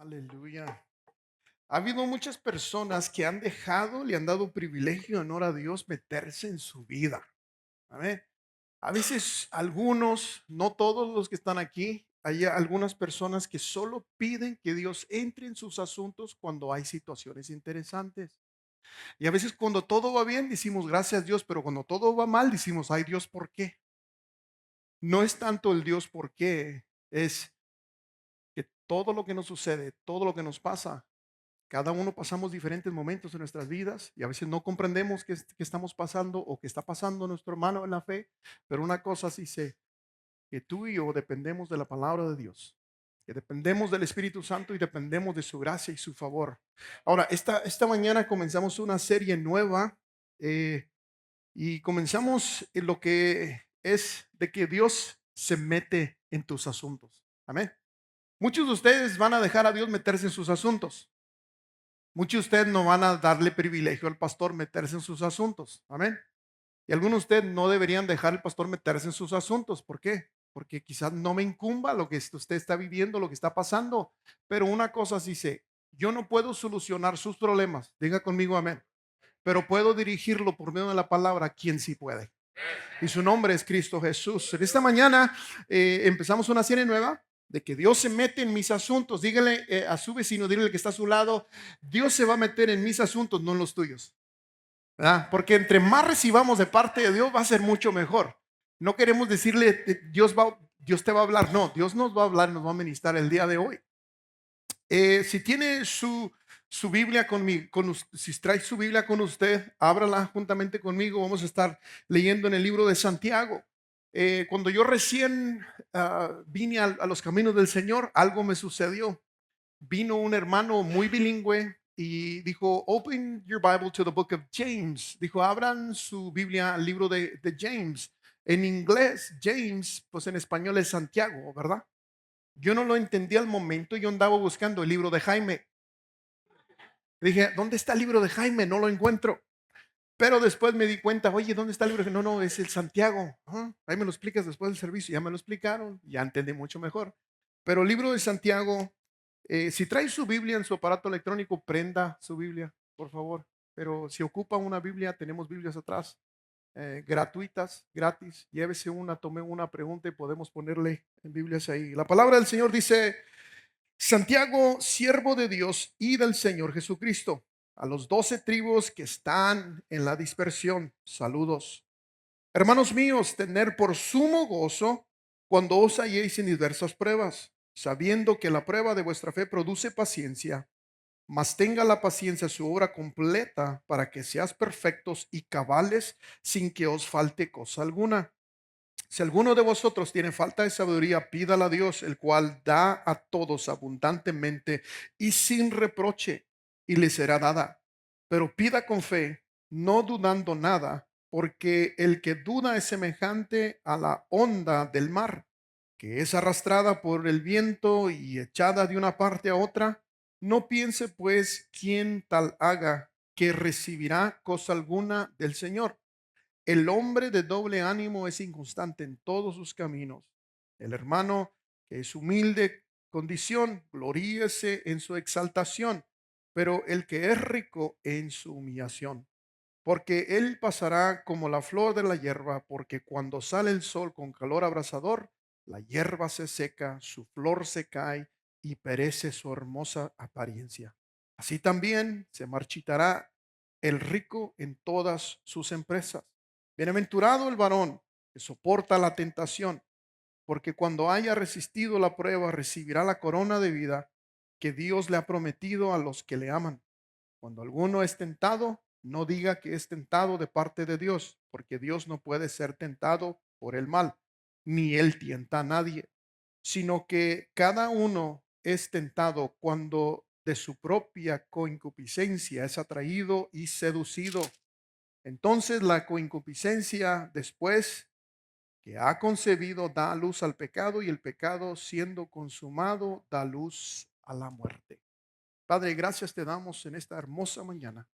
Aleluya. Ha habido muchas personas que han dejado, le han dado privilegio, honor a Dios, meterse en su vida. Amén. A veces algunos, no todos los que están aquí, hay algunas personas que solo piden que Dios entre en sus asuntos cuando hay situaciones interesantes. Y a veces cuando todo va bien decimos gracias Dios, pero cuando todo va mal decimos, ay Dios, ¿por qué? No es tanto el Dios por qué, es que todo lo que nos sucede, todo lo que nos pasa, cada uno pasamos diferentes momentos en nuestras vidas y a veces no comprendemos qué estamos pasando o qué está pasando nuestro hermano en la fe, pero una cosa sí sé, que tú y yo dependemos de la palabra de Dios, que dependemos del Espíritu Santo y dependemos de su gracia y su favor. Ahora, esta mañana comenzamos una serie nueva eh, y comenzamos en lo que es de que Dios se mete en tus asuntos. Amén. Muchos de ustedes van a dejar a Dios meterse en sus asuntos. Muchos de ustedes no van a darle privilegio al pastor meterse en sus asuntos. Amén. Y algunos de ustedes no deberían dejar al pastor meterse en sus asuntos. ¿Por qué? Porque quizás no me incumba lo que usted está viviendo, lo que está pasando. Pero una cosa sí sé, yo no puedo solucionar sus problemas. Diga conmigo amén. Pero puedo dirigirlo por medio de la palabra a quien sí puede. Y su nombre es Cristo Jesús. En esta mañana empezamos una serie nueva de que Dios se mete en mis asuntos. Dígale a su vecino, dígale que está a su lado, Dios se va a meter en mis asuntos, no en los tuyos. ¿Verdad? Porque entre más recibamos de parte de Dios va a ser mucho mejor. No queremos decirle, Dios te va a hablar. No, Dios nos va a hablar, nos va a ministrar el día de hoy. Si tiene su Biblia conmigo, si trae su Biblia con usted, ábrala juntamente conmigo. Vamos a estar leyendo en el libro de Santiago. Cuando yo recién vine a los caminos del Señor, algo me sucedió. Vino un hermano muy bilingüe y dijo, Open your Bible to the book of James. Dijo, abran su Biblia al libro de James. En inglés, James, pues en español es Santiago, ¿verdad? Yo no lo entendí al momento, yo andaba buscando el libro de Jaime. Dije, ¿dónde está el libro de Jaime? No lo encuentro. Pero después me di cuenta, oye, ¿dónde está el libro? No, no, es el Santiago. Ah, ahí me lo explicas después del servicio. Ya me lo explicaron, ya entendí mucho mejor. Pero el libro de Santiago, si trae su Biblia en su aparato electrónico, prenda su Biblia, por favor. Pero si ocupa una Biblia, tenemos Biblias atrás, gratuitas, gratis. Llévese una, tome una pregunta y podemos ponerle en Biblias ahí. La palabra del Señor dice, Santiago, siervo de Dios y del Señor Jesucristo, a los 12 tribus que están en la dispersión, saludos. Hermanos míos, tener por sumo gozo cuando os halléis en diversas pruebas, sabiendo que la prueba de vuestra fe produce paciencia, mas tenga la paciencia su obra completa para que seas perfectos y cabales sin que os falte cosa alguna. Si alguno de vosotros tiene falta de sabiduría, pídala a Dios, el cual da a todos abundantemente y sin reproche, y le será dada. Pero pida con fe, no dudando nada, porque el que duda es semejante a la onda del mar, que es arrastrada por el viento y echada de una parte a otra. No piense pues quien tal haga, que recibirá cosa alguna del Señor. El hombre de doble ánimo es inconstante en todos sus caminos. El hermano que es humilde condición, gloríese en su exaltación, pero el que es rico en su humillación. Porque él pasará como la flor de la hierba, porque cuando sale el sol con calor abrasador, la hierba se seca, su flor se cae y perece su hermosa apariencia. Así también se marchitará el rico en todas sus empresas. Bienaventurado el varón que soporta la tentación, porque cuando haya resistido la prueba, recibirá la corona de vida que Dios le ha prometido a los que le aman. Cuando alguno es tentado, no diga que es tentado de parte de Dios, porque Dios no puede ser tentado por el mal, ni él tienta a nadie, sino que cada uno es tentado cuando de su propia concupiscencia es atraído y seducido. Entonces la concupiscencia, después que ha concebido, da luz al pecado, y el pecado, siendo consumado, da luz a la muerte. Padre, gracias te damos en esta hermosa mañana.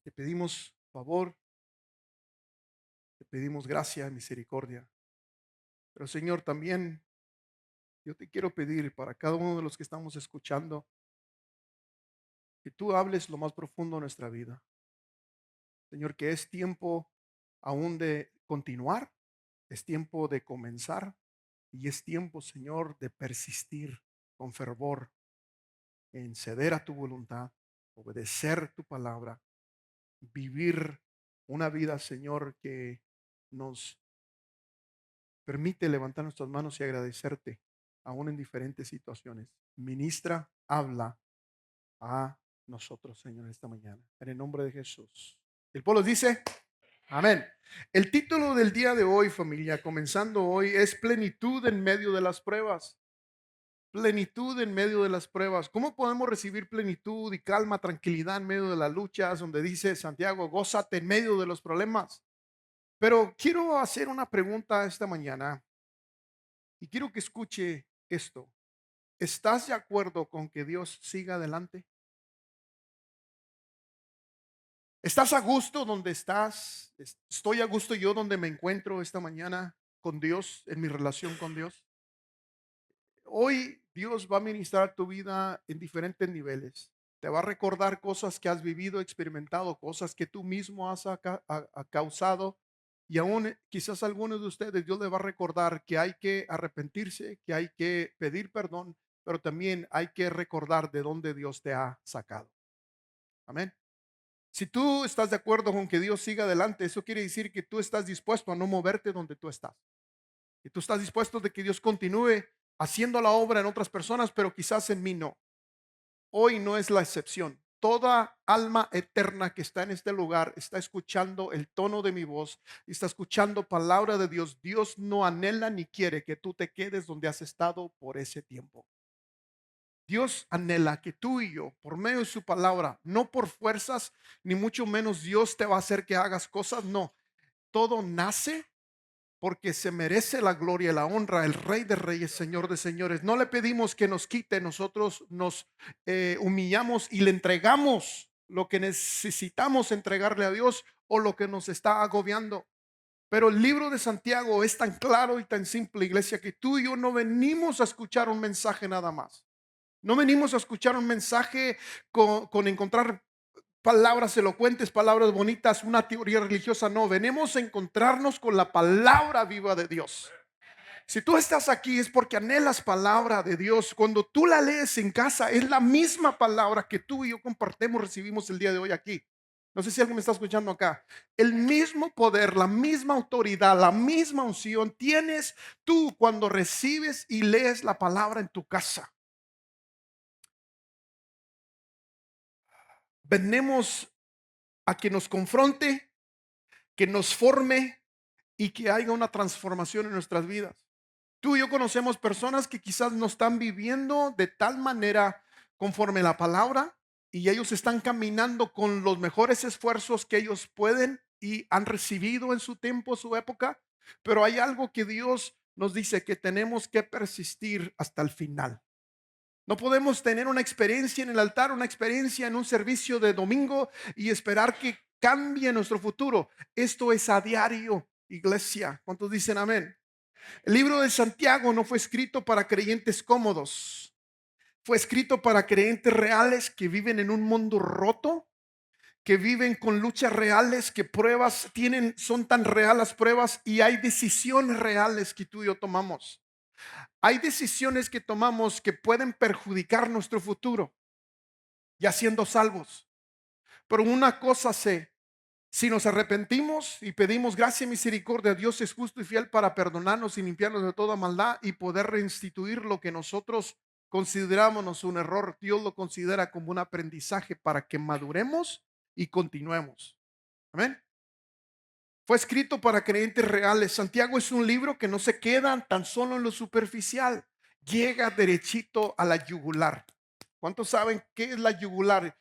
Te pedimos favor, te pedimos gracia, misericordia. Pero Señor, también yo te quiero pedir para cada uno de los que estamos escuchando, que tú hables lo más profundo de nuestra vida. Señor, que es tiempo aún de continuar, es tiempo de comenzar y es tiempo, Señor, de persistir con fervor en ceder a tu voluntad, obedecer tu palabra, vivir una vida, Señor, que nos permite levantar nuestras manos y agradecerte, aún en diferentes situaciones. Ministra, habla a nosotros, Señor, esta mañana. En el nombre de Jesús. El pueblo dice, amén. El título del día de hoy, familia, comenzando hoy, es plenitud en medio de las pruebas. Plenitud en medio de las pruebas. ¿Cómo podemos recibir plenitud y calma, tranquilidad en medio de las luchas? Donde dice Santiago, gózate en medio de los problemas. Pero quiero hacer una pregunta esta mañana y quiero que escuche esto. ¿Estás de acuerdo con que Dios siga adelante? ¿Estás a gusto donde estás? ¿Estoy a gusto yo donde me encuentro esta mañana con Dios, en mi relación con Dios? Hoy Dios va a ministrar tu vida en diferentes niveles. Te va a recordar cosas que has vivido, experimentado, cosas que tú mismo has causado. Y aún quizás algunos de ustedes, Dios le va a recordar que hay que arrepentirse, que hay que pedir perdón, pero también hay que recordar de dónde Dios te ha sacado. Amén. Si tú estás de acuerdo con que Dios siga adelante, eso quiere decir que tú estás dispuesto a no moverte donde tú estás. Y tú estás dispuesto de que Dios continúe haciendo la obra en otras personas, pero quizás en mí no. Hoy no es la excepción. Toda alma eterna que está en este lugar está escuchando el tono de mi voz y está escuchando palabra de Dios. Dios no anhela ni quiere que tú te quedes donde has estado por ese tiempo. Dios anhela que tú y yo, por medio de su palabra, no por fuerzas, ni mucho menos Dios te va a hacer que hagas cosas. No, todo nace porque se merece la gloria y la honra, el Rey de Reyes, Señor de Señores. No le pedimos que nos quite, nosotros nos humillamos y le entregamos lo que necesitamos entregarle a Dios o lo que nos está agobiando. Pero el libro de Santiago es tan claro y tan simple, iglesia, que tú y yo no venimos a escuchar un mensaje nada más. No venimos a escuchar un mensaje con encontrar palabras elocuentes, palabras bonitas, una teoría religiosa. No, venimos a encontrarnos con la palabra viva de Dios. Si tú estás aquí es porque anhelas palabra de Dios. Cuando tú la lees en casa, es la misma palabra que tú y yo compartimos, recibimos el día de hoy aquí. No sé si alguien me está escuchando acá. El mismo poder, la misma autoridad, la misma unción tienes tú cuando recibes y lees la palabra en tu casa. Venimos a que nos confronte, que nos forme y que haya una transformación en nuestras vidas. Tú y yo conocemos personas que quizás no están viviendo de tal manera conforme la palabra y ellos están caminando con los mejores esfuerzos que ellos pueden y han recibido en su tiempo, su época, pero hay algo que Dios nos dice que tenemos que persistir hasta el final. No podemos tener una experiencia en el altar, una experiencia en un servicio de domingo y esperar que cambie nuestro futuro. Esto es a diario, iglesia. ¿Cuántos dicen amén? El libro de Santiago no fue escrito para creyentes cómodos. Fue escrito para creyentes reales que viven en un mundo roto, que viven con luchas reales, que pruebas tienen, son tan reales las pruebas y hay decisiones reales que tú y yo tomamos. Hay decisiones que tomamos que pueden perjudicar nuestro futuro, ya siendo salvos. Pero una cosa sé, si nos arrepentimos y pedimos gracia y misericordia, Dios es justo y fiel para perdonarnos y limpiarnos de toda maldad y poder reinstituir lo que nosotros consideramos un error. Dios lo considera como un aprendizaje para que maduremos y continuemos. Amén. Fue escrito para creyentes reales. Santiago es un libro que no se queda tan solo en lo superficial. Llega derechito a la yugular. ¿Cuántos saben qué es la yugular?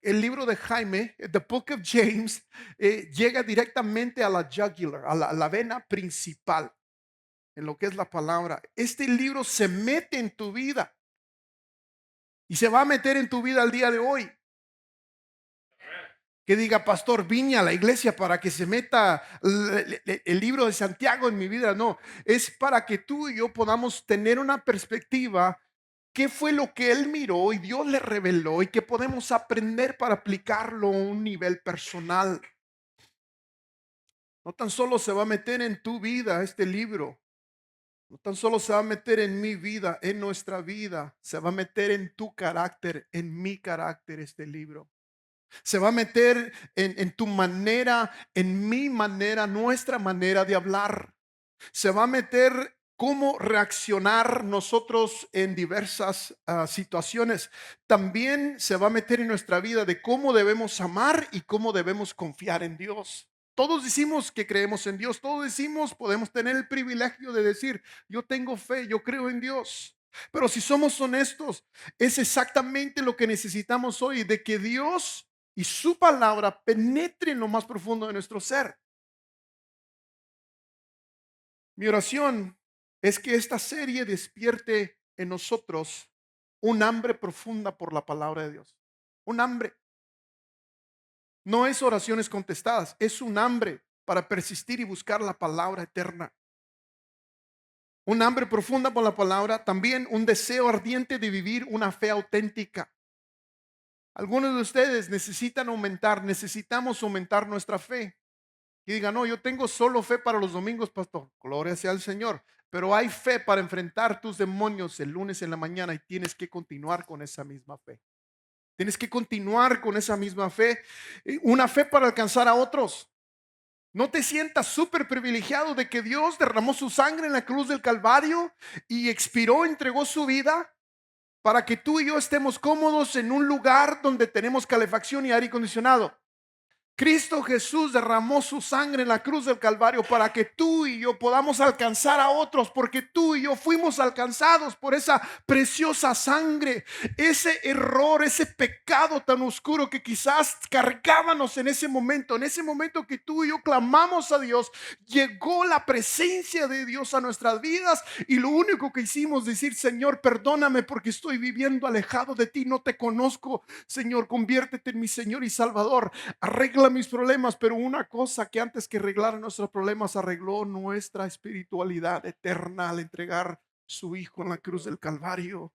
El libro de Jaime, The Book of James, llega directamente a la jugular, a la vena principal, en lo que es la palabra. Este libro se mete en tu vida y se va a meter en tu vida al día de hoy. que diga, pastor, vine a la iglesia para que se meta el libro de Santiago en mi vida. No, es para que tú y yo podamos tener una perspectiva. ¿Qué fue lo que él miró y Dios le reveló y que podemos aprender para aplicarlo a un nivel personal? No tan solo se va a meter en tu vida este libro, no tan solo se va a meter en mi vida, en nuestra vida, se va a meter en tu carácter, en mi carácter este libro. Se va a meter en tu manera, en mi manera, nuestra manera de hablar. Se va a meter cómo reaccionar nosotros en diversas situaciones. También se va a meter en nuestra vida de cómo debemos amar y cómo debemos confiar en Dios. Todos decimos que creemos en Dios, todos decimos, podemos tener el privilegio de decir, yo tengo fe, yo creo en Dios. Pero si somos honestos, es exactamente lo que necesitamos hoy, de que Dios y su palabra penetre en lo más profundo de nuestro ser. Mi oración es que esta serie despierte en nosotros un hambre profunda por la palabra de Dios. Un hambre. No es oraciones contestadas, es un hambre para persistir y buscar la palabra eterna. Un hambre profunda por la palabra, también un deseo ardiente de vivir una fe auténtica. Algunos de ustedes necesitamos aumentar nuestra fe. Y diga, no, yo tengo solo fe para los domingos, pastor. Gloria sea al Señor. Pero hay fe para enfrentar tus demonios el lunes en la mañana y tienes que continuar con esa misma fe. Tienes que continuar con esa misma fe. Una fe para alcanzar a otros. No te sientas súper privilegiado de que Dios derramó su sangre en la cruz del Calvario y expiró, entregó su vida para que tú y yo estemos cómodos en un lugar donde tenemos calefacción y aire acondicionado. Cristo Jesús derramó su sangre en la cruz del Calvario para que tú y yo podamos alcanzar a otros, porque tú y yo fuimos alcanzados por esa preciosa sangre. Ese error, ese pecado tan oscuro que quizás cargábamos en ese momento que tú y yo clamamos a Dios, llegó la presencia de Dios a nuestras vidas y lo único que hicimos decir, Señor, perdóname porque estoy viviendo alejado de ti, no te conozco. Señor, conviértete en mi Señor y Salvador. Arregla mis problemas, pero una cosa que antes que arreglar nuestros problemas arregló nuestra espiritualidad eterna al entregar su Hijo en la cruz del Calvario.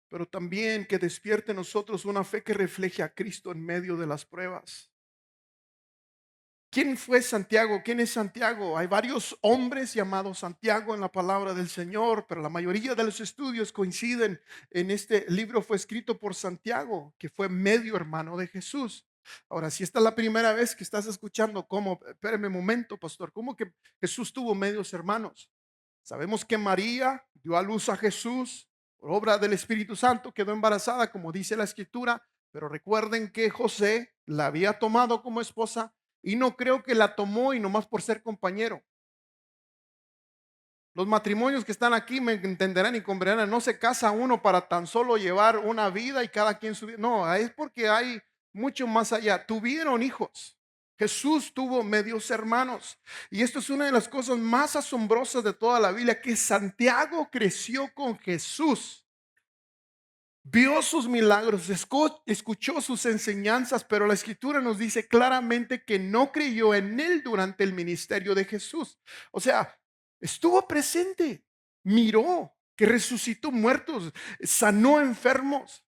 Pero también que despierte en nosotros una fe que refleje a Cristo en medio de las pruebas. ¿Quién fue Santiago? ¿Quién es Santiago? Hay varios hombres llamados Santiago en la palabra del Señor, pero la mayoría de los estudios coinciden en este libro fue escrito por Santiago, que fue medio hermano de Jesús. Ahora, si esta es la primera vez que estás escuchando, ¿cómo? Espérame un momento, pastor, ¿cómo que Jesús tuvo medios hermanos? Sabemos que María dio a luz a Jesús por obra del Espíritu Santo, quedó embarazada, como dice la Escritura, pero recuerden que José la había tomado como esposa y no creo que la tomó y nomás por ser compañero. Los matrimonios que están aquí me entenderán y comprenderán, no se casa uno para tan solo llevar una vida y cada quien su vida. No, es porque hay mucho más allá. Tuvieron hijos. Jesús tuvo medios hermanos. Y esto es una de las cosas más asombrosas de toda la Biblia, que Santiago creció con Jesús. Vio sus milagros, escuchó sus enseñanzas, pero la escritura nos dice claramente que no creyó en él durante el ministerio de Jesús. O sea, estuvo presente, miró que resucitó muertos, sanó enfermos,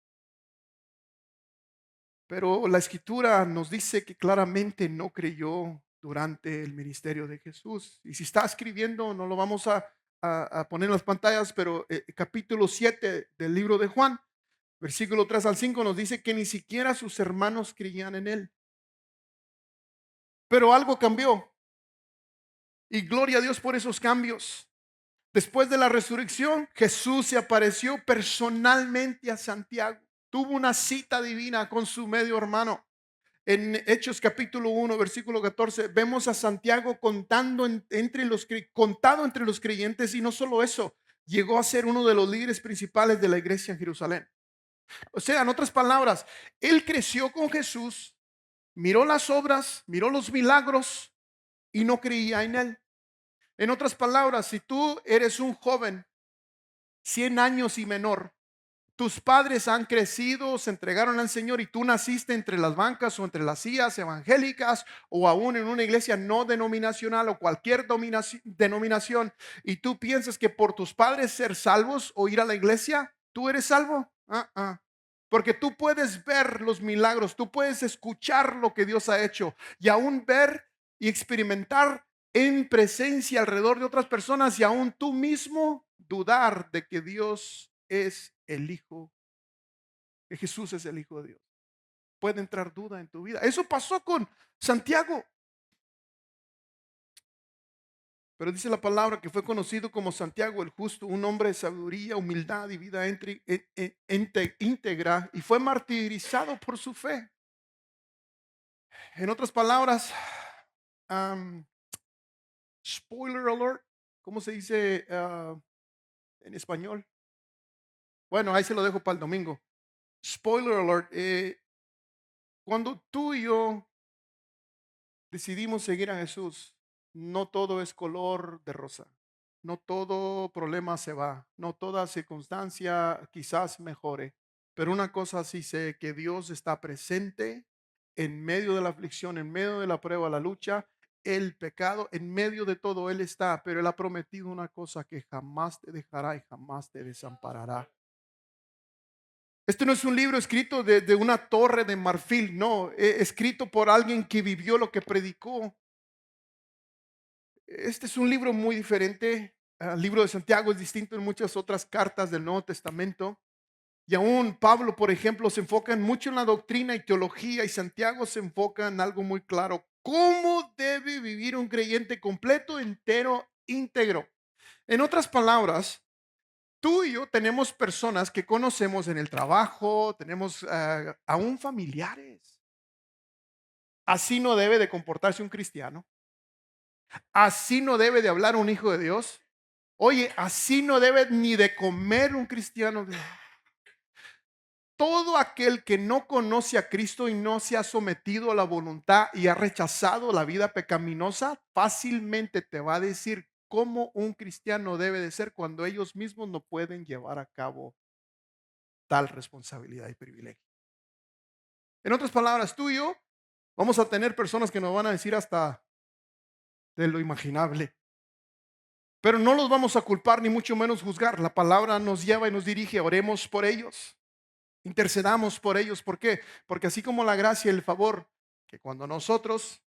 pero la escritura nos dice que claramente no creyó durante el ministerio de Jesús. Y si está escribiendo, no lo vamos a poner en las pantallas, pero capítulo 7 del libro de Juan. Versículo 3 al 5 nos dice que ni siquiera sus hermanos creían en él. Pero algo cambió. Y gloria a Dios por esos cambios. Después de la resurrección, Jesús se apareció personalmente a Santiago. Tuvo una cita divina con su medio hermano. En Hechos capítulo 1, versículo 14, vemos a Santiago contado entre los creyentes, y no solo eso, llegó a ser uno de los líderes principales de la iglesia en Jerusalén. O sea, en otras palabras, él creció con Jesús, miró las obras, miró los milagros y no creía en él. En otras palabras, si tú eres un joven, 100 años y menor, tus padres han crecido, se entregaron al Señor y tú naciste entre las bancas o entre las sillas evangélicas o aún en una iglesia no denominacional o cualquier denominación y tú piensas que por tus padres ser salvos o ir a la iglesia, tú eres salvo. Porque tú puedes ver los milagros, tú puedes escuchar lo que Dios ha hecho y aún ver y experimentar en presencia alrededor de otras personas y aún tú mismo dudar de que Dios es el Hijo, que Jesús es el Hijo de Dios. Puede entrar duda en tu vida. Eso pasó con Santiago. Pero dice la palabra que fue conocido como Santiago el justo, un hombre de sabiduría, humildad y vida íntegra, y fue martirizado por su fe. En otras palabras, um, spoiler alert, ¿cómo se dice en español? Bueno, ahí se lo dejo para el domingo. Spoiler alert, cuando tú y yo decidimos seguir a Jesús, no todo es color de rosa. No todo problema se va. No toda circunstancia quizás mejore. Pero una cosa sí sé, que Dios está presente en medio de la aflicción, en medio de la prueba, la lucha, el pecado, en medio de todo Él está. Pero Él ha prometido una cosa, que jamás te dejará y jamás te desamparará. Este no es un libro escrito de una torre de marfil, no, escrito por alguien que vivió lo que predicó. Este es un libro muy diferente. El libro de Santiago es distinto en muchas otras cartas del Nuevo Testamento. Y aún Pablo, por ejemplo, se enfoca mucho en la doctrina y teología, y Santiago se enfoca en algo muy claro: ¿cómo debe vivir un creyente completo, entero, íntegro? En otras palabras, tú y yo tenemos personas que conocemos en el trabajo, tenemos aún familiares. Así no debe de comportarse un cristiano. Así no debe de hablar un hijo de Dios. Oye, así no debe ni de comer un cristiano. Todo aquel que no conoce a Cristo y no se ha sometido a la voluntad y ha rechazado la vida pecaminosa, fácilmente te va a decir cómo un cristiano debe de ser cuando ellos mismos no pueden llevar a cabo tal responsabilidad y privilegio. En otras palabras, tú y yo vamos a tener personas que nos van a decir hasta de lo imaginable. Pero no los vamos a culpar ni mucho menos juzgar. La palabra nos lleva y nos dirige. Oremos por ellos. Intercedamos por ellos. ¿Por qué? Porque así como la gracia y el favor, que cuando nosotros,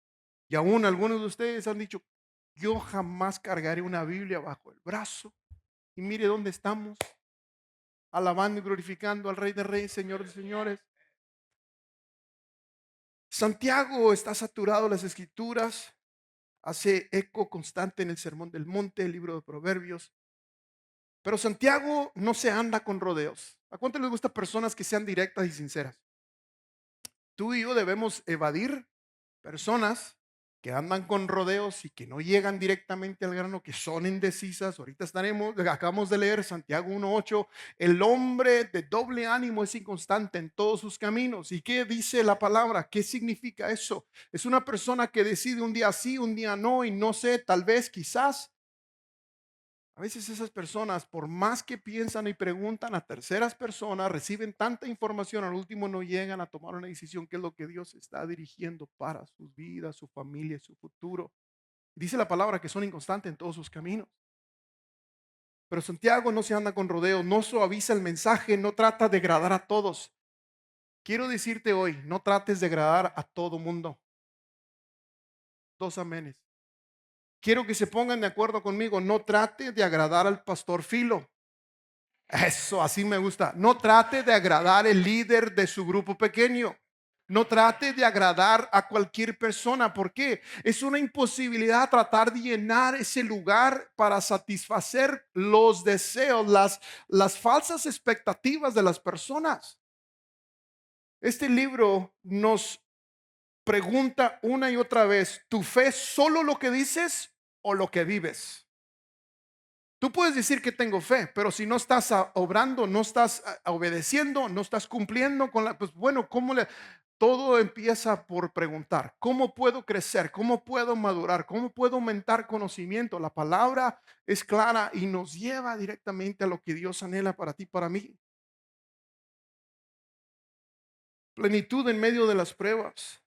y aún algunos de ustedes han dicho, yo jamás cargaré una Biblia bajo el brazo. Y mire dónde estamos, alabando y glorificando al Rey de Reyes, Señor de Señores. Santiago está saturado de las Escrituras. Hace eco constante en el Sermón del Monte, el libro de Proverbios. Pero Santiago no se anda con rodeos. ¿A cuánto les gusta personas que sean directas y sinceras? Tú y yo debemos evadir personas que andan con rodeos y que no llegan directamente al grano, que son indecisas. Ahorita acabamos de leer Santiago 1:8, el hombre de doble ánimo es inconstante en todos sus caminos. ¿Y qué dice la palabra? ¿Qué significa eso? Es una persona que decide un día sí, un día no, y no sé, tal vez, quizás. A veces esas personas, por más que piensan y preguntan a terceras personas, reciben tanta información, al último no llegan a tomar una decisión, que es lo que Dios está dirigiendo para sus vidas, su familia y su futuro. Dice la palabra que son inconstantes en todos sus caminos. Pero Santiago no se anda con rodeos, no suaviza el mensaje, no trata de agradar a todos. Quiero decirte hoy, no trates de agradar a todo mundo. Dos amenes. Quiero que se pongan de acuerdo conmigo, no trate de agradar al pastor Filo. Eso, así me gusta. No trate de agradar el líder de su grupo pequeño. No trate de agradar a cualquier persona. ¿Por qué? Es una imposibilidad tratar de llenar ese lugar para satisfacer los deseos, las falsas expectativas de las personas. Este libro nos pregunta una y otra vez: ¿tu fe es solo lo que dices o lo que vives? Tú puedes decir que tengo fe, pero si no estás obrando, no estás obedeciendo, no estás cumpliendo con pues bueno, todo empieza por preguntar: ¿cómo puedo crecer? ¿Cómo puedo madurar? ¿Cómo puedo aumentar conocimiento? La palabra es clara y nos lleva directamente a lo que Dios anhela para ti, para mí. Plenitud en medio de las pruebas.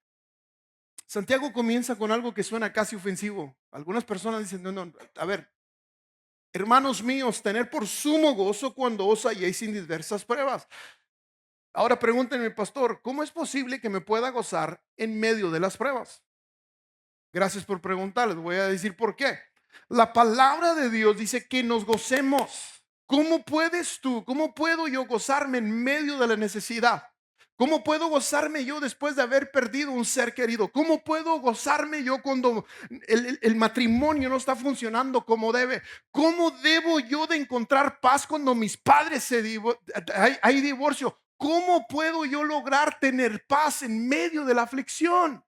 Santiago comienza con algo que suena casi ofensivo. Algunas personas dicen, no, no, a ver, hermanos míos, tener por sumo gozo cuando os halléis en diversas pruebas. Ahora pregúntenme, pastor, ¿cómo es posible que me pueda gozar en medio de las pruebas? Gracias por preguntar, les voy a decir por qué. La palabra de Dios dice que nos gocemos. ¿Cómo puedes tú? ¿Cómo puedo yo gozarme en medio de la necesidad? ¿Cómo puedo gozarme yo después de haber perdido un ser querido? ¿Cómo puedo gozarme yo cuando el matrimonio no está funcionando como debe? ¿Cómo debo yo de encontrar paz cuando mis padres hay divorcio? ¿Cómo puedo yo lograr tener paz en medio de la aflicción?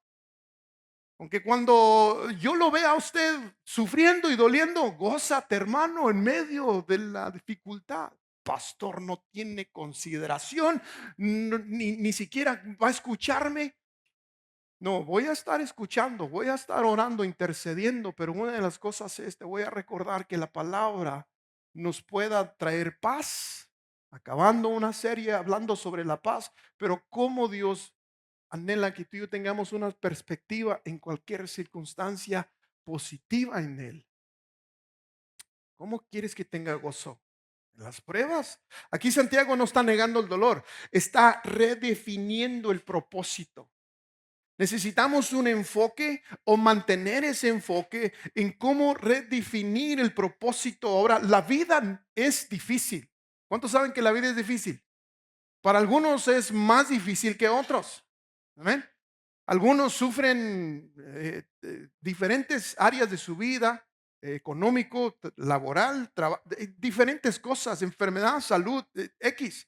Aunque cuando yo lo vea a usted sufriendo y doliendo, gózate, hermano, en medio de la dificultad. Pastor, no tiene consideración, ni siquiera va a escucharme. No, voy a estar escuchando, voy a estar orando, intercediendo, pero una de las cosas es, te voy a recordar que la palabra nos pueda traer paz, acabando una serie hablando sobre la paz, pero cómo Dios anhela que tú y yo tengamos una perspectiva en cualquier circunstancia positiva en Él. ¿Cómo quieres que tenga gozo? En las pruebas. Aquí Santiago no está negando el dolor, está redefiniendo el propósito. Necesitamos un enfoque o mantener ese enfoque en cómo redefinir el propósito. Ahora, la vida es difícil. ¿Cuántos saben que la vida es difícil? Para algunos es más difícil que otros. Amén. Algunos sufren diferentes áreas de su vida, económico, laboral, diferentes cosas, enfermedad, salud, X.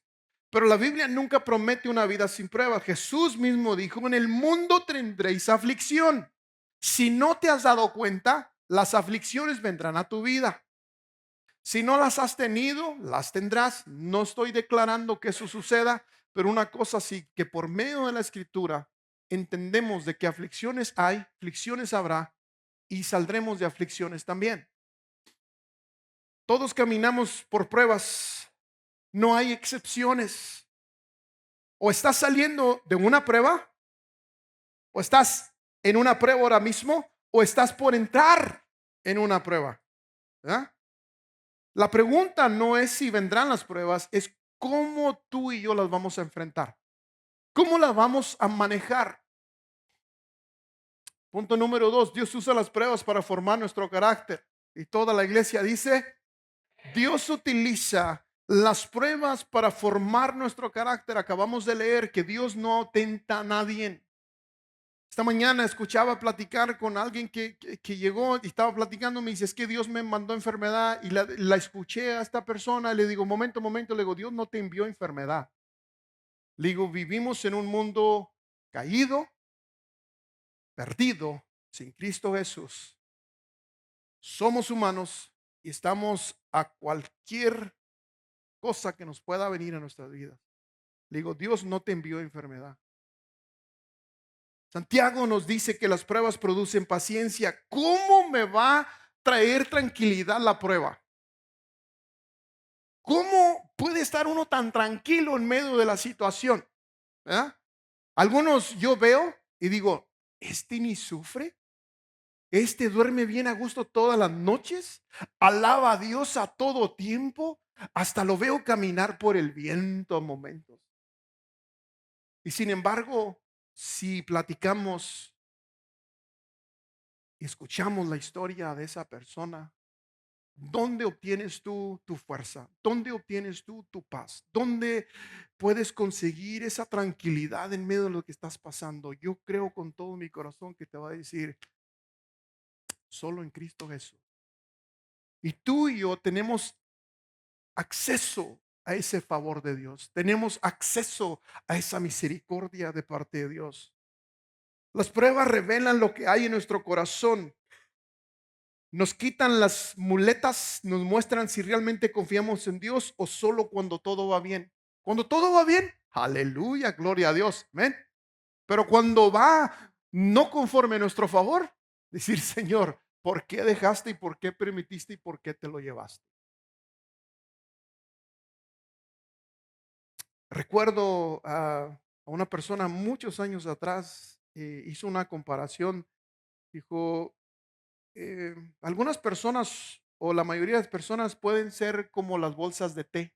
Pero la Biblia nunca promete una vida sin pruebas. Jesús mismo dijo, en el mundo tendréis aflicción. Si no te has dado cuenta, las aflicciones vendrán a tu vida. Si no las has tenido, las tendrás. No estoy declarando que eso suceda, pero una cosa sí, que por medio de la escritura entendemos de que aflicciones hay, aflicciones habrá y saldremos de aflicciones también. Todos caminamos por pruebas, no hay excepciones. O estás saliendo de una prueba, o estás en una prueba ahora mismo, o estás por entrar en una prueba. ¿Verdad? La pregunta no es si vendrán las pruebas, es cómo tú y yo las vamos a enfrentar. ¿Cómo las vamos a manejar? Punto número 2, Dios usa las pruebas para formar nuestro carácter. Y toda la iglesia dice, Dios utiliza las pruebas para formar nuestro carácter. Acabamos de leer que Dios no tenta a nadie. Esta mañana escuchaba platicar con alguien que llegó y estaba platicando, me dice, es que Dios me mandó enfermedad y la escuché a esta persona, le digo, momento, le digo, Dios no te envió enfermedad. Le digo, vivimos en un mundo caído, perdido, sin Cristo Jesús. Somos humanos y estamos a cualquier cosa que nos pueda venir a nuestras vidas. Le digo, Dios no te envió enfermedad. Santiago nos dice que las pruebas producen paciencia. ¿Cómo me va a traer tranquilidad la prueba? ¿Cómo puede estar uno tan tranquilo en medio de la situación? ¿Verdad? Algunos yo veo y digo, este ni sufre, este duerme bien a gusto todas las noches, alaba a Dios a todo tiempo, hasta lo veo caminar por el viento a momentos. Y sin embargo, si platicamos y escuchamos la historia de esa persona, ¿dónde obtienes tú tu fuerza? ¿Dónde obtienes tú tu paz? ¿Dónde puedes conseguir esa tranquilidad en medio de lo que estás pasando? Yo creo con todo mi corazón que te va a decir, solo en Cristo Jesús. Y tú y yo tenemos acceso a ese favor de Dios. Tenemos acceso a esa misericordia de parte de Dios. Las pruebas revelan lo que hay en nuestro corazón. Nos quitan las muletas, nos muestran si realmente confiamos en Dios o solo cuando todo va bien. Cuando todo va bien, aleluya, gloria a Dios, amén. Pero cuando va no conforme a nuestro favor, decir, Señor, ¿por qué dejaste y por qué permitiste y por qué te lo llevaste? Recuerdo a una persona muchos años atrás, hizo una comparación. Dijo, algunas personas o la mayoría de las personas pueden ser como las bolsas de té.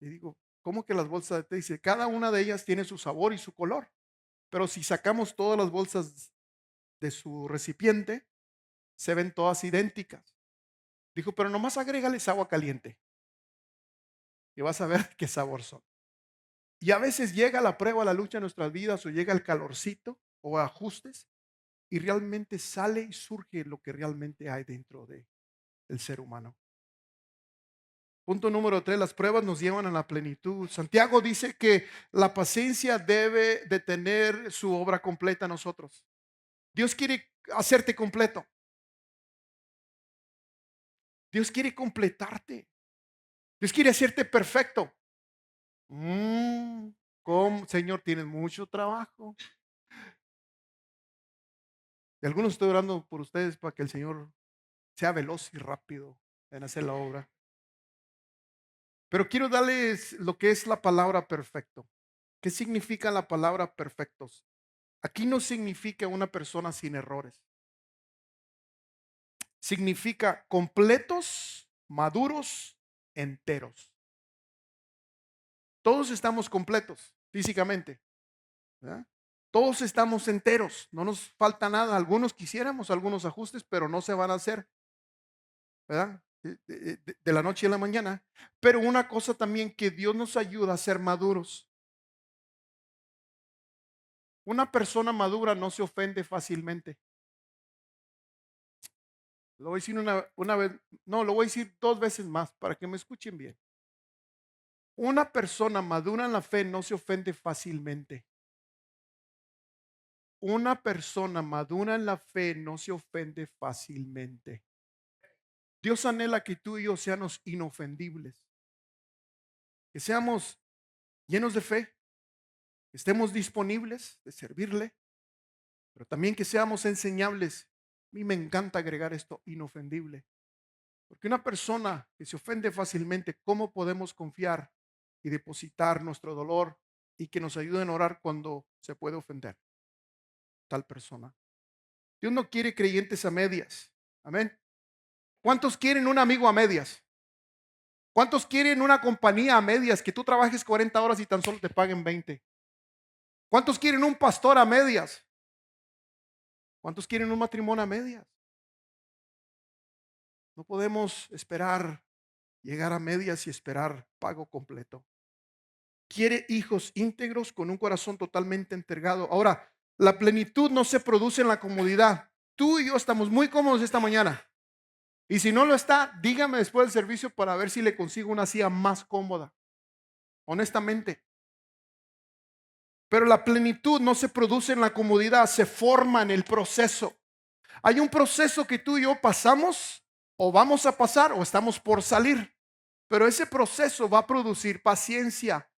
Y digo, ¿cómo que las bolsas de té? Dice, cada una de ellas tiene su sabor y su color. Pero si sacamos todas las bolsas de su recipiente, se ven todas idénticas. Dijo, pero nomás agrégales agua caliente y vas a ver qué sabor son. Y a veces llega la prueba, la lucha en nuestras vidas, o llega el calorcito o ajustes, y realmente sale y surge lo que realmente hay dentro del ser humano. Punto número 3, las pruebas nos llevan a la plenitud. Santiago dice que la paciencia debe de tener su obra completa en nosotros. Dios quiere hacerte completo. Dios quiere completarte. Dios quiere hacerte perfecto. Mm, ¿Cómo, Señor? Tienes mucho trabajo. Y algunos estoy orando por ustedes para que el Señor sea veloz y rápido en hacer la obra. Pero quiero darles lo que es la palabra perfecto. ¿Qué significa la palabra perfectos? Aquí no significa una persona sin errores. Significa completos, maduros, enteros. Todos estamos completos físicamente, ¿verdad? Todos estamos enteros, no nos falta nada. Algunos quisiéramos algunos ajustes, pero no se van a hacer, ¿verdad? De la noche a la mañana. Pero una cosa también que Dios nos ayuda a ser maduros. Una persona madura no se ofende fácilmente. Lo voy a decir una vez, no, lo voy a decir dos veces más para que me escuchen bien. Una persona madura en la fe no se ofende fácilmente. Una persona madura en la fe no se ofende fácilmente. Dios anhela que tú y yo seamos inofendibles, que seamos llenos de fe, que estemos disponibles de servirle, pero también que seamos enseñables. A mí me encanta agregar esto, inofendible, porque una persona que se ofende fácilmente, ¿cómo podemos confiar y depositar nuestro dolor y que nos ayuden a orar cuando se puede ofender tal persona? Dios no quiere creyentes a medias. Amén. ¿Cuántos quieren un amigo a medias? ¿Cuántos quieren una compañía a medias que tú trabajes 40 horas y tan solo te paguen 20? ¿Cuántos quieren un pastor a medias? ¿Cuántos quieren un matrimonio a medias? No podemos esperar llegar a medias y esperar pago completo. Quiere hijos íntegros con un corazón totalmente entregado. Ahora, la plenitud no se produce en la comodidad. Tú y yo estamos muy cómodos esta mañana. Y si no lo está, dígame después del servicio para ver si le consigo una silla más cómoda. Honestamente. Pero la plenitud no se produce en la comodidad, se forma en el proceso. Hay un proceso que tú y yo pasamos, o vamos a pasar, o estamos por salir. Pero ese proceso va a producir paciencia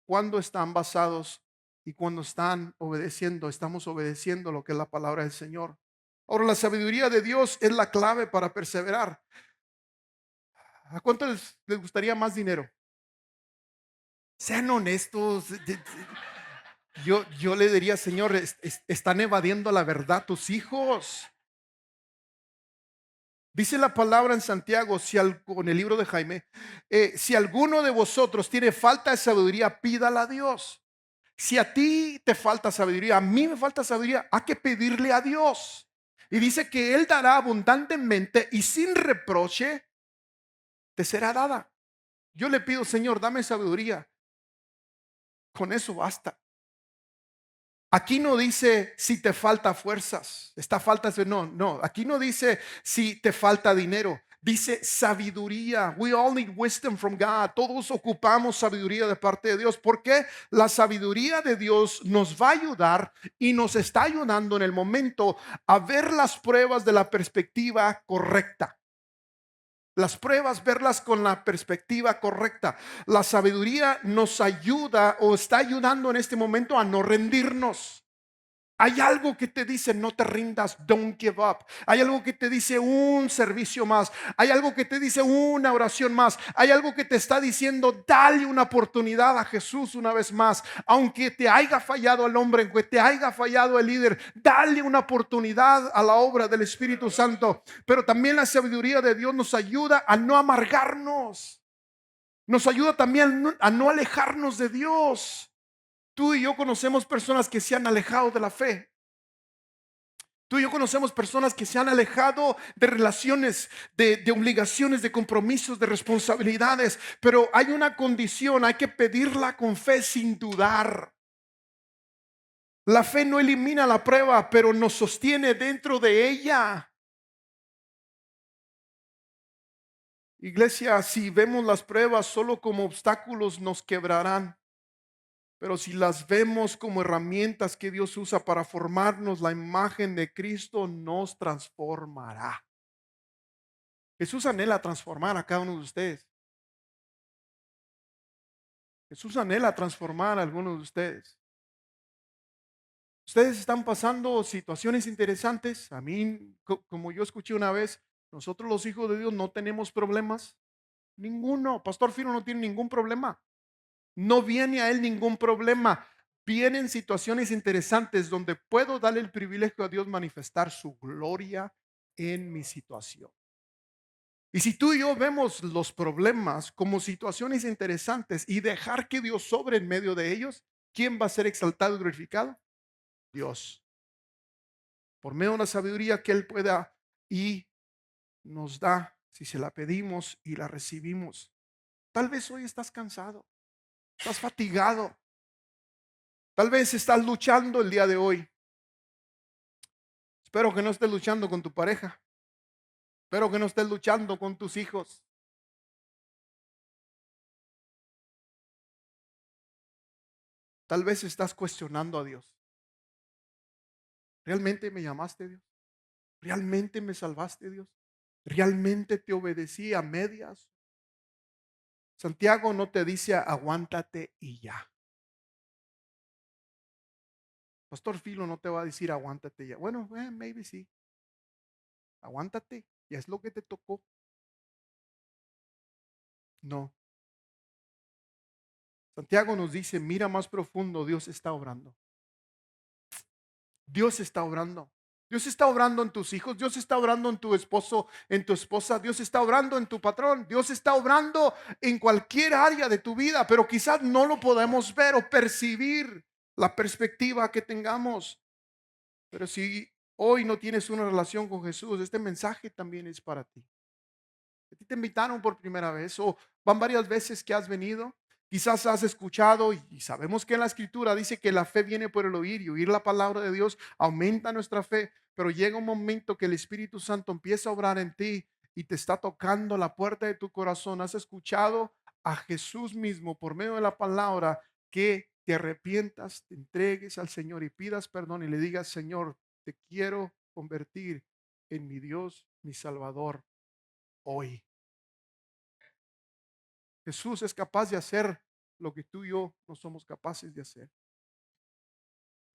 cuando están basados y cuando están obedeciendo, estamos obedeciendo lo que es la palabra del Señor. Ahora, la sabiduría de Dios es la clave para perseverar. ¿A cuánto les gustaría más dinero? Sean honestos. Yo le diría, Señor, están evadiendo la verdad tus hijos. Dice la palabra en Santiago, en el libro de Jaime, si alguno de vosotros tiene falta de sabiduría, pídala a Dios. Si a ti te falta sabiduría, a mí me falta sabiduría, hay que pedirle a Dios. Y dice que Él dará abundantemente y sin reproche te será dada. Yo le pido, Señor, dame sabiduría. Con eso basta. Aquí no dice si te falta fuerzas, no, aquí no dice si te falta dinero, dice sabiduría. We all need wisdom from God. Todos ocupamos sabiduría de parte de Dios, porque la sabiduría de Dios nos va a ayudar y nos está ayudando en el momento a ver las pruebas de la perspectiva correcta. Las pruebas, verlas con la perspectiva correcta. La sabiduría nos ayuda o está ayudando en este momento a no rendirnos, Hay algo que te dice no te rindas, don't give up. Hay algo que te dice un servicio más. Hay algo que te dice una oración más. Hay algo que te está diciendo dale una oportunidad a Jesús una vez más. Aunque te haya fallado el hombre, aunque te haya fallado el líder, dale una oportunidad a la obra del Espíritu Santo. Pero también la sabiduría de Dios nos ayuda a no amargarnos. Nos ayuda también a no alejarnos de Dios. Tú y yo conocemos personas que se han alejado de la fe. Tú y yo conocemos personas que se han alejado de relaciones, de obligaciones, de compromisos, de responsabilidades. Pero hay una condición, hay que pedirla con fe sin dudar. La fe no elimina la prueba, pero nos sostiene dentro de ella. Iglesia, si vemos las pruebas solo como obstáculos, nos quebrarán. Pero si las vemos como herramientas que Dios usa para formarnos la imagen de Cristo, nos transformará. Jesús anhela transformar a cada uno de ustedes. Jesús anhela transformar a algunos de ustedes. Ustedes están pasando situaciones interesantes. A mí, como yo escuché una vez, nosotros los hijos de Dios no tenemos problemas. Ninguno. Pastor Fino no tiene ningún problema. No viene a él ningún problema. Vienen situaciones interesantes donde puedo darle el privilegio a Dios manifestar su gloria en mi situación. Y si tú y yo vemos los problemas como situaciones interesantes y dejar que Dios sobre en medio de ellos, ¿quién va a ser exaltado y glorificado? Dios. Por medio de una sabiduría que Él pueda y nos da si se la pedimos y la recibimos. Tal vez hoy estás cansado, estás fatigado. Tal vez estás luchando el día de hoy. Espero que no estés luchando con tu pareja. Espero que no estés luchando con tus hijos. Tal vez estás cuestionando a Dios. ¿Realmente me llamaste, Dios? ¿Realmente me salvaste, Dios? ¿Realmente te obedecí a medias? Santiago no te dice aguántate y ya. Pastor Filo no te va a decir aguántate ya. Bueno, maybe sí. Aguántate, ya es lo que te tocó. No. Santiago nos dice, mira más profundo, Dios está obrando. Dios está obrando. Dios está obrando en tus hijos, Dios está obrando en tu esposo, en tu esposa, Dios está obrando en tu patrón, Dios está obrando en cualquier área de tu vida, pero quizás no lo podemos ver o percibir la perspectiva que tengamos. Pero si hoy no tienes una relación con Jesús, este mensaje también es para ti. A ti te invitaron por primera vez o van varias veces que has venido. Quizás has escuchado y sabemos que en la escritura dice que la fe viene por el oír y oír la palabra de Dios aumenta nuestra fe, pero llega un momento que el Espíritu Santo empieza a obrar en ti y te está tocando la puerta de tu corazón. Has escuchado a Jesús mismo por medio de la palabra que te arrepientas, te entregues al Señor y pidas perdón y le digas, Señor, te quiero convertir en mi Dios, mi Salvador hoy. Jesús es capaz de hacer lo que tú y yo no somos capaces de hacer.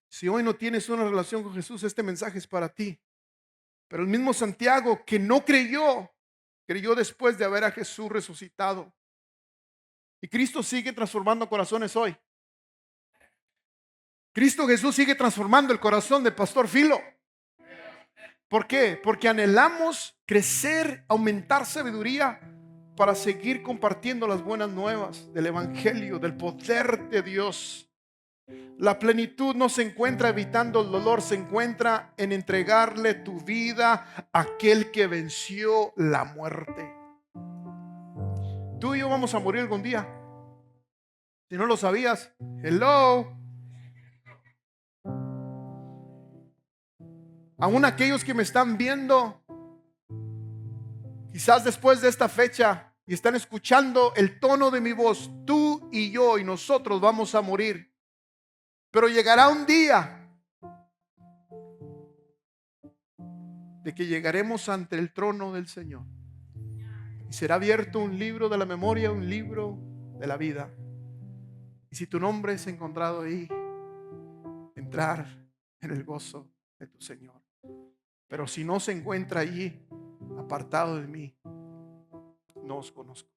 Si hoy no tienes una relación con Jesús, este mensaje es para ti. Pero el mismo Santiago que no creyó, creyó después de ver a Jesús resucitado. Y Cristo sigue transformando corazones hoy. Cristo Jesús sigue transformando el corazón del pastor Filo. ¿Por qué? Porque anhelamos crecer, aumentar sabiduría para seguir compartiendo las buenas nuevas del Evangelio, del poder de Dios. La plenitud no se encuentra evitando el dolor, se encuentra en entregarle tu vida a aquel que venció la muerte. Tú y yo vamos a morir algún día. Si no lo sabías, hello. Aún aquellos que me están viendo, quizás después de esta fecha y están escuchando el tono de mi voz, tú y yo y nosotros vamos a morir. Pero llegará un día de que llegaremos ante el trono del Señor y será abierto un libro de la memoria, un libro de la vida. Y si tu nombre es encontrado ahí, entrar en el gozo de tu Señor. Pero si no se encuentra allí, apartado de mí, no os conozco.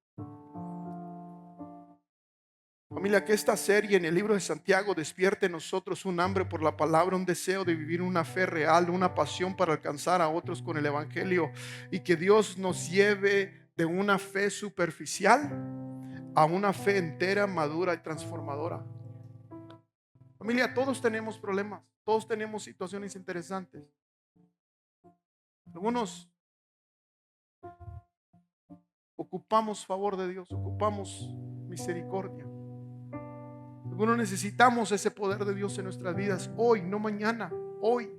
Familia, que esta serie en el libro de Santiago despierte en nosotros un hambre por la palabra, un deseo de vivir una fe real, una pasión para alcanzar a otros con el Evangelio, y que Dios nos lleve de una fe superficial a una fe entera, madura y transformadora. Familia, todos tenemos problemas, todos tenemos situaciones interesantes. Algunos ocupamos favor de Dios, ocupamos misericordia. Algunos necesitamos ese poder de Dios en nuestras vidas hoy, no mañana, hoy.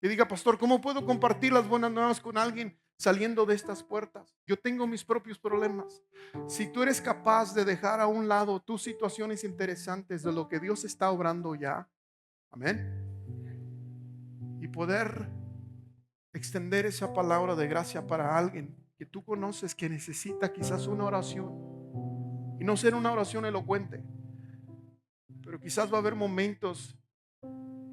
Y diga, pastor, ¿cómo puedo compartir las buenas nuevas con alguien saliendo de estas puertas? Yo tengo mis propios problemas. Si tú eres capaz de dejar a un lado tus situaciones interesantes de lo que Dios está obrando ya, amén, y poder extender esa palabra de gracia para alguien que tú conoces que necesita quizás una oración, y no ser una oración elocuente, pero quizás va a haber momentos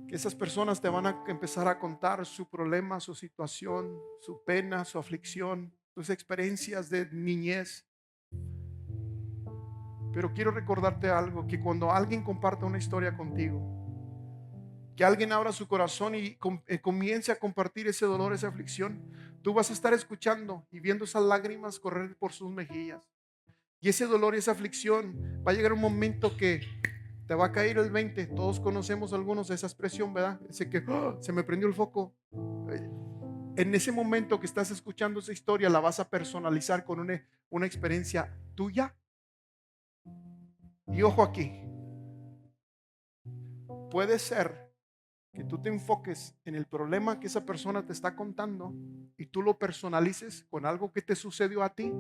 que esas personas te van a empezar a contar su problema, su situación, su pena, su aflicción, sus experiencias de niñez. Pero quiero recordarte algo, que cuando alguien comparta una historia contigo, que alguien abra su corazón y comience a compartir ese dolor, esa aflicción, tú vas a estar escuchando y viendo esas lágrimas correr por sus mejillas. Y ese dolor y esa aflicción va a llegar un momento que te va a caer el 20. Todos conocemos algunos de esa expresión, ¿verdad? Ese que se me prendió el foco. En ese momento que estás escuchando esa historia, la vas a personalizar con una experiencia tuya. Y ojo aquí, puede ser que tú te enfoques en el problema que esa persona te está contando y tú lo personalices con algo que te sucedió a ti,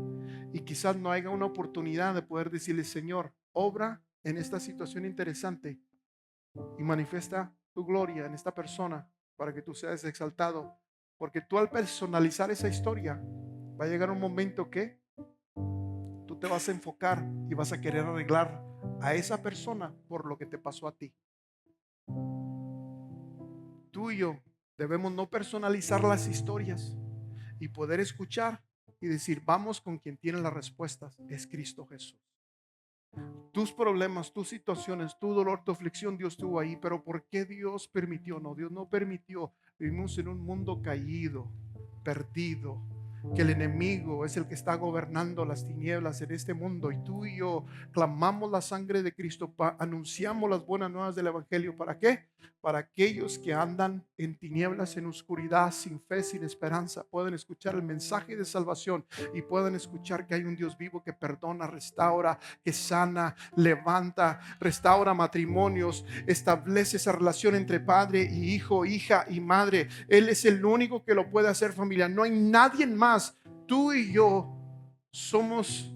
y quizás no haya una oportunidad de poder decirle, Señor, obra en esta situación interesante y manifiesta tu gloria en esta persona para que tú seas exaltado. Porque tú, al personalizar esa historia, va a llegar un momento que tú te vas a enfocar y vas a querer arreglar a esa persona por lo que te pasó a ti. Tú y yo debemos no personalizar las historias y poder escuchar y decir, vamos con quien tiene las respuestas, es Cristo Jesús. Tus problemas, tus situaciones, tu dolor, tu aflicción, Dios estuvo ahí. Pero ¿por qué Dios permitió? No, Dios no permitió. Vivimos en un mundo caído, perdido, que el enemigo es el que está gobernando las tinieblas en este mundo, y tú y yo clamamos la sangre de Cristo, anunciamos las buenas nuevas del Evangelio. ¿Para qué? Para aquellos que andan en tinieblas, en oscuridad, sin fe, sin esperanza, pueden escuchar el mensaje de salvación y pueden escuchar que hay un Dios vivo que perdona, restaura, que sana, levanta, restaura matrimonios, establece esa relación entre padre y hijo, hija y madre. Él es el único que lo puede hacer, familia. No hay nadie más. Tú y yo somos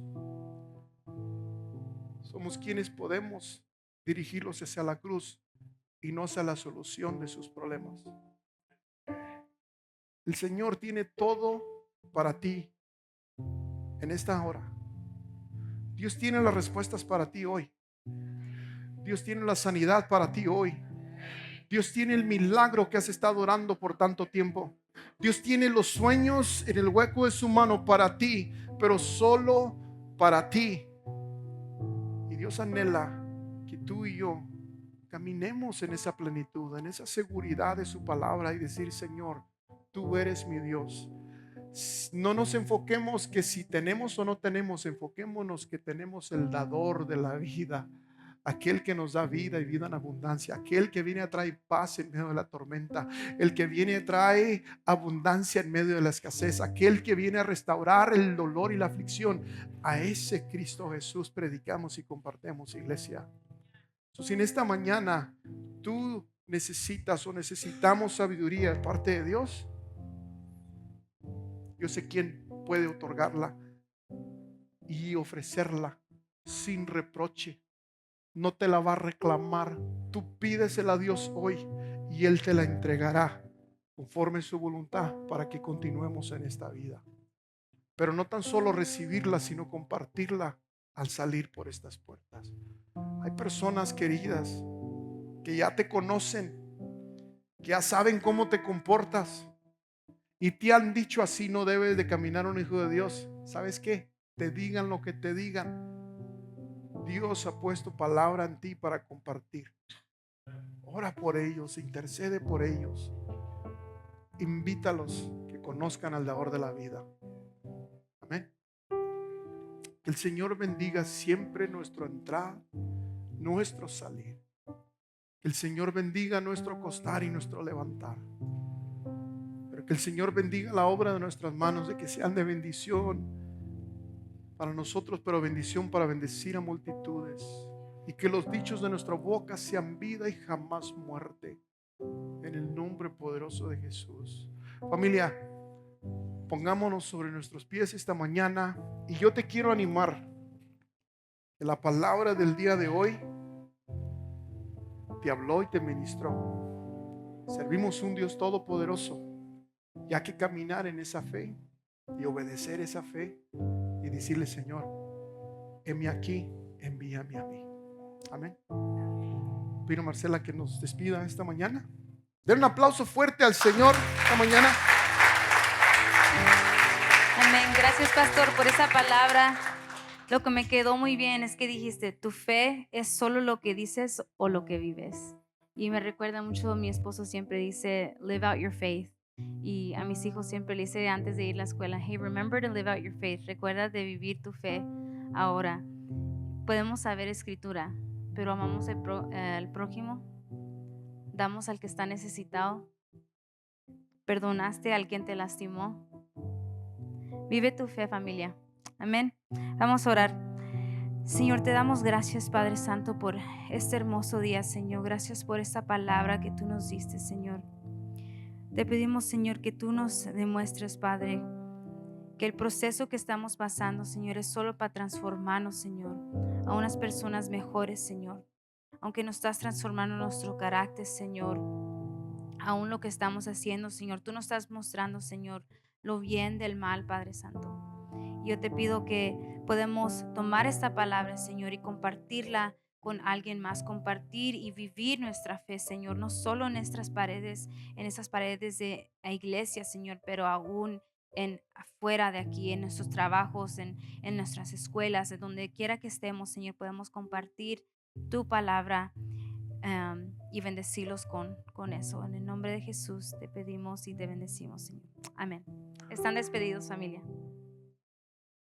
quienes podemos dirigirlos hacia la cruz y no hacia la solución de sus problemas. El Señor tiene todo para ti en esta hora. Dios tiene las respuestas para ti hoy. Dios tiene la sanidad para ti hoy. Dios tiene el milagro que has estado orando por tanto tiempo. Dios tiene los sueños en el hueco de su mano para ti, pero solo para ti. Y Dios anhela que tú y yo caminemos en esa plenitud, en esa seguridad de su palabra, y decir, Señor, tú eres mi Dios. No nos enfoquemos que si tenemos o no tenemos, enfoquémonos que tenemos el dador de la vida, aquel que nos da vida y vida en abundancia, aquel que viene a traer paz en medio de la tormenta, el que viene a traer abundancia en medio de la escasez, aquel que viene a restaurar el dolor y la aflicción. A ese Cristo Jesús predicamos y compartimos, iglesia. Si en esta mañana tú necesitas o necesitamos sabiduría de parte de Dios, yo sé quién puede otorgarla y ofrecerla sin reproche. No te la va a reclamar. Tú pídesela a Dios hoy y Él te la entregará conforme su voluntad para que continuemos en esta vida. Pero no tan solo recibirla, sino compartirla al salir por estas puertas. Hay personas queridas que ya te conocen, que ya saben cómo te comportas y te han dicho así no debes de caminar un hijo de Dios. ¿Sabes qué? Te digan lo que te digan. Dios ha puesto palabra en ti para compartir. Ora por ellos, intercede por ellos. Invítalos que conozcan al dador de la vida. Amén. Que el Señor bendiga siempre nuestro entrar, nuestro salir. Que el Señor bendiga nuestro acostar y nuestro levantar. Pero que el Señor bendiga la obra de nuestras manos, de que sean de bendición para nosotros, pero bendición para bendecir a multitudes. Y que los dichos de nuestra boca sean vida y jamás muerte. En el nombre poderoso de Jesús. Familia, pongámonos sobre nuestros pies esta mañana. Y yo te quiero animar. Que la palabra del día de hoy te habló y te ministró. Servimos un Dios todopoderoso. Y hay que caminar en esa fe y obedecer esa fe y decirle: Señor, heme aquí, envíame a mí. Amén. Pido a Marcela que nos despida esta mañana. Den un aplauso fuerte al Señor esta mañana. Amén. Gracias, pastor, por esa palabra. Lo que me quedó muy bien es que dijiste, tu fe es solo lo que dices o lo que vives. Y me recuerda mucho, mi esposo siempre dice, live out your faith. Y a mis hijos siempre le dice antes de ir a la escuela, hey, remember to live out your faith. Recuerda de vivir tu fe ahora. Podemos saber escritura, pero amamos al prójimo, damos al que está necesitado, perdonaste al quien te lastimó. Vive tu fe, familia. Amén. Vamos a orar. Señor, te damos gracias, Padre Santo, por este hermoso día, Señor. Gracias por esta palabra que tú nos diste, Señor. Te pedimos, Señor, que tú nos demuestres, Padre, que el proceso que estamos pasando, Señor, es solo para transformarnos, Señor, a unas personas mejores, Señor. Aunque nos estás transformando nuestro carácter, Señor, aún lo que estamos haciendo, Señor, tú nos estás mostrando, Señor, lo bien del mal, Padre Santo. Yo te pido que podamos tomar esta palabra, Señor, y compartirla con alguien más, compartir y vivir nuestra fe, Señor, no solo en nuestras paredes, en esas paredes de la iglesia, Señor, pero aún afuera de aquí, en nuestros trabajos, en nuestras escuelas, de donde quiera que estemos, Señor, podemos compartir tu palabra y bendecirlos con eso. En el nombre de Jesús te pedimos y te bendecimos, Señor. Amén. Están despedidos, familia.